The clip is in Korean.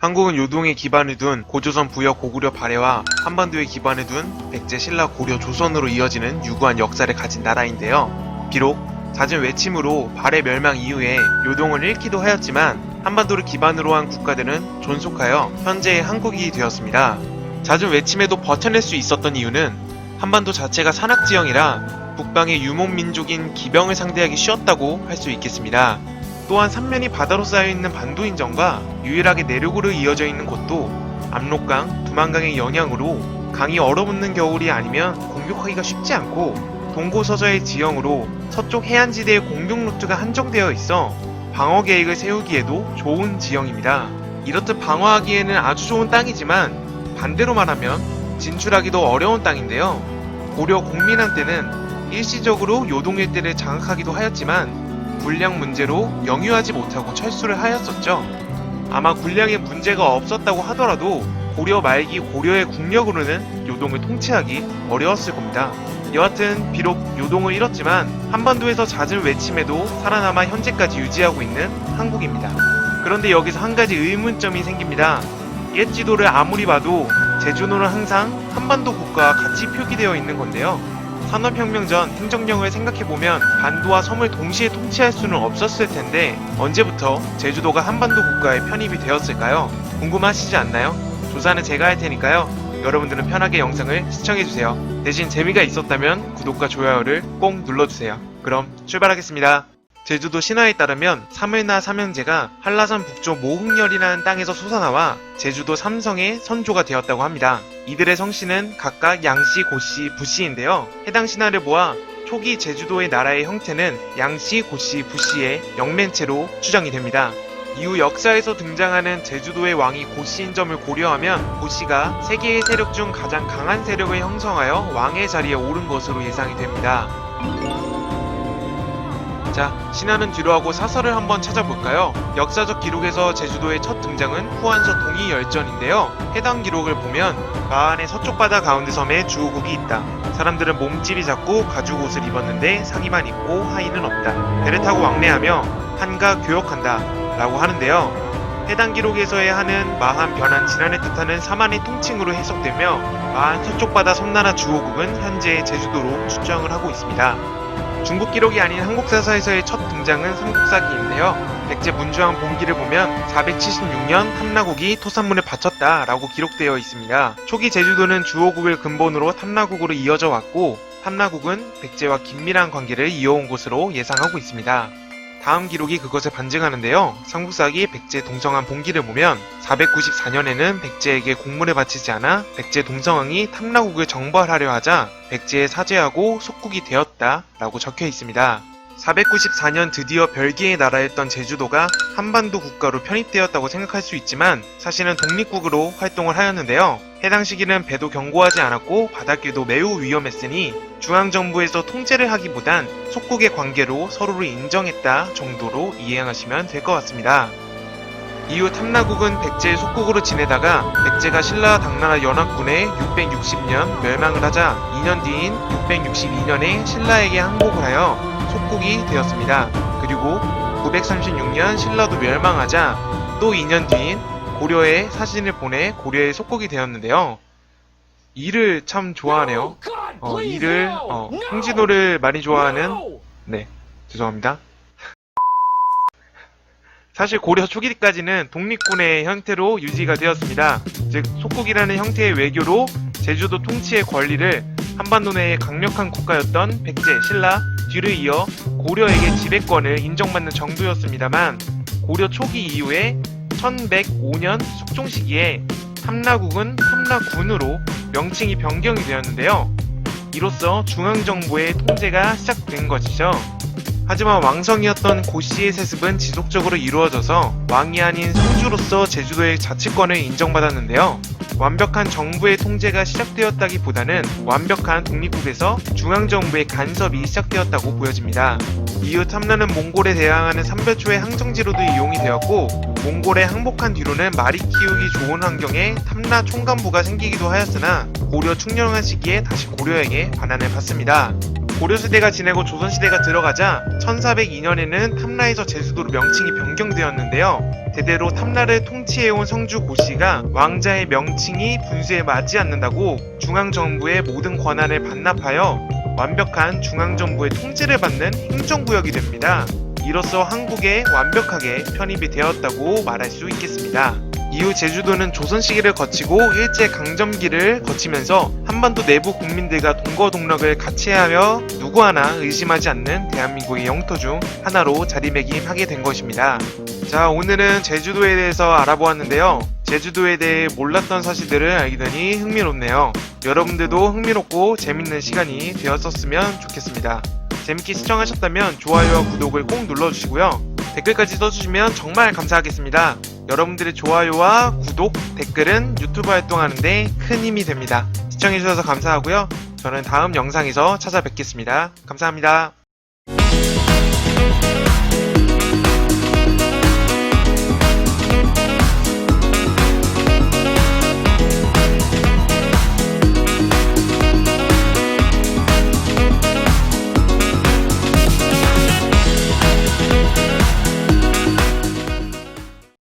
한국은 요동에 기반을 둔 고조선 부여 고구려 발해와 한반도에 기반을 둔 백제 신라 고려 조선으로 이어지는 유구한 역사를 가진 나라인데요. 비록 잦은 외침으로 발해 멸망 이후에 요동을 잃기도 하였지만 한반도를 기반으로 한 국가들은 존속하여 현재의 한국이 되었습니다. 잦은 외침에도 버텨낼 수 있었던 이유는 한반도 자체가 산악지형이라 북방의 유목민족인 기병을 상대하기 쉬웠다고 할 수 있겠습니다. 또한 삼면이 바다로 쌓여있는 반도인전과 유일하게 내륙으로 이어져 있는 곳도 압록강, 두만강의 영향으로 강이 얼어붙는 겨울이 아니면 공격하기가 쉽지 않고 동고서저의 지형으로 서쪽 해안지대의 공격 루트가 한정되어 있어 방어 계획을 세우기에도 좋은 지형입니다. 이렇듯 방어하기에는 아주 좋은 땅이지만 반대로 말하면 진출하기도 어려운 땅인데요. 고려 공민왕 때는 일시적으로 요동 일대를 장악하기도 하였지만 군량 문제로 영유하지 못하고 철수를 하였었죠. 아마 군량에 문제가 없었다고 하더라도 고려 말기 고려의 국력으로는 요동을 통치하기 어려웠을 겁니다. 여하튼 비록 요동을 잃었지만 한반도에서 잦은 외침에도 살아남아 현재까지 유지하고 있는 한국입니다. 그런데 여기서 한 가지 의문점이 생깁니다. 옛 지도를 아무리 봐도 제주도는 항상 한반도 국가와 같이 표기되어 있는 건데요. 산업혁명 전 행정령을 생각해보면 반도와 섬을 동시에 통치할 수는 없었을 텐데 언제부터 제주도가 한반도 국가에 편입이 되었을까요? 궁금하시지 않나요? 조사는 제가 할 테니까요. 여러분들은 편하게 영상을 시청해주세요. 대신 재미가 있었다면 구독과 좋아요를 꼭 눌러주세요. 그럼 출발하겠습니다. 제주도 신화에 따르면 사물나 삼형제가 한라산 북쪽 모흥렬이라는 땅에서 솟아나와 제주도 삼성의 선조가 되었다고 합니다. 이들의 성씨는 각각 양씨, 고씨, 부씨인데요. 해당 신화를 보아 초기 제주도의 나라의 형태는 양씨, 고씨, 부씨의 영맨체로 추정이 됩니다. 이후 역사에서 등장하는 제주도의 왕이 고씨인 점을 고려하면 고씨가 세계의 세력 중 가장 강한 세력을 형성하여 왕의 자리에 오른 것으로 예상이 됩니다. 자, 신화는 뒤로하고 사설을 한번 찾아볼까요? 역사적 기록에서 제주도의 첫 등장은 후한서 동이열전인데요. 해당 기록을 보면 마안의 서쪽 바다 가운데 섬에 주호국이 있다. 사람들은 몸집이 작고 가죽 옷을 입었는데 상의만 입고 하의는 없다. 배를 타고 왕래하며 한가 교역한다 라고 하는데요. 해당 기록에서의 한은 마한 변한 진안을 뜻하는 사만의 통칭으로 해석되며 마한 서쪽 바다 섬나라 주호국은 현재의 제주도로 추정을 하고 있습니다. 중국 기록이 아닌 한국 사사에서의 첫 등장은 삼국사기인데요. 백제 문주왕 본기를 보면 476년 탐라국이 토산문을 바쳤다 라고 기록되어 있습니다. 초기 제주도는 주호국을 근본으로 탐라국으로 이어져 왔고 탐라국은 백제와 긴밀한 관계를 이어온 곳으로 예상하고 있습니다. 다음 기록이 그것을 반증하는데요. 삼국사기 백제 동성왕 본기를 보면 494년에는 백제에게 공물을 바치지 않아 백제 동성왕이 탐라국을 정벌하려 하자 백제에 사죄하고 속국이 되었다 라고 적혀 있습니다. 494년 드디어 별개의 나라였던 제주도가 한반도 국가로 편입되었다고 생각할 수 있지만 사실은 독립국으로 활동을 하였는데요. 해당 시기는 배도 견고하지 않았고 바닷길도 매우 위험했으니 중앙정부에서 통제를 하기보단 속국의 관계로 서로를 인정했다 정도로 이해하시면 될 것 같습니다. 이후 탐라국은 백제의 속국으로 지내다가 백제가 신라 당나라 연합군에 660년 멸망을 하자 2년 뒤인 662년에 신라에게 항복을 하여 속국이 되었습니다. 그리고 936년 신라도 멸망하자 또 2년 뒤인 고려에 사신을 보내 고려의 속국이 되었는데요. 이를 참 좋아하네요. 이를 홍진호를 많이 좋아하는 네 죄송합니다. 사실 고려 초기까지는 독립군의 형태로 유지가 되었습니다. 즉 속국이라는 형태의 외교로 제주도 통치의 권리를 한반도 내의 강력한 국가였던 백제, 신라, 뒤를 이어 고려에게 지배권을 인정받는 정도였습니다만 고려 초기 이후에 1105년 숙종 시기에 탐라국은 탐라군으로 명칭이 변경이 되었는데요. 이로써 중앙정부의 통제가 시작된 것이죠. 하지만 왕성이었던 고씨의 세습은 지속적으로 이루어져서 왕이 아닌 성주로서 제주도의 자치권을 인정받았는데요. 완벽한 정부의 통제가 시작되었다기보다는 완벽한 독립국에서 중앙정부의 간섭이 시작되었다고 보여집니다. 이후 탐라는 몽골에 대항하는 삼별초의 항정지로도 이용이 되었고 몽골에 항복한 뒤로는 말이 키우기 좋은 환경에 탐라 총감부가 생기기도 하였으나 고려 충렬한 시기에 다시 고려에게 반환을 받습니다. 고려시대가 지내고 조선시대가 들어가자 1402년에는 탐라에서 제주도로 명칭이 변경되었는데요. 대대로 탐나를 통치해온 성주 고씨가 왕자의 명칭이 분수에 맞지 않는다고 중앙정부의 모든 권한을 반납하여 완벽한 중앙정부의 통제를 받는 행정구역이 됩니다. 이로써 한국에 완벽하게 편입이 되었다고 말할 수 있겠습니다. 이후 제주도는 조선 시기를 거치고 일제강점기를 거치면서 한반도 내부 국민들과 동거동락을 같이 하며 누구 하나 의심하지 않는 대한민국의 영토 중 하나로 자리매김하게 된 것입니다. 자, 오늘은 제주도에 대해서 알아보았는데요. 제주도에 대해 몰랐던 사실들을 알게 되니 흥미롭네요. 여러분들도 흥미롭고 재밌는 시간이 되었었으면 좋겠습니다. 재밌게 시청하셨다면 좋아요와 구독을 꼭 눌러주시고요. 댓글까지 써주시면 정말 감사하겠습니다. 여러분들의 좋아요와 구독, 댓글은 유튜브 활동하는데 큰 힘이 됩니다. 시청해주셔서 감사하고요. 저는 다음 영상에서 찾아뵙겠습니다. 감사합니다.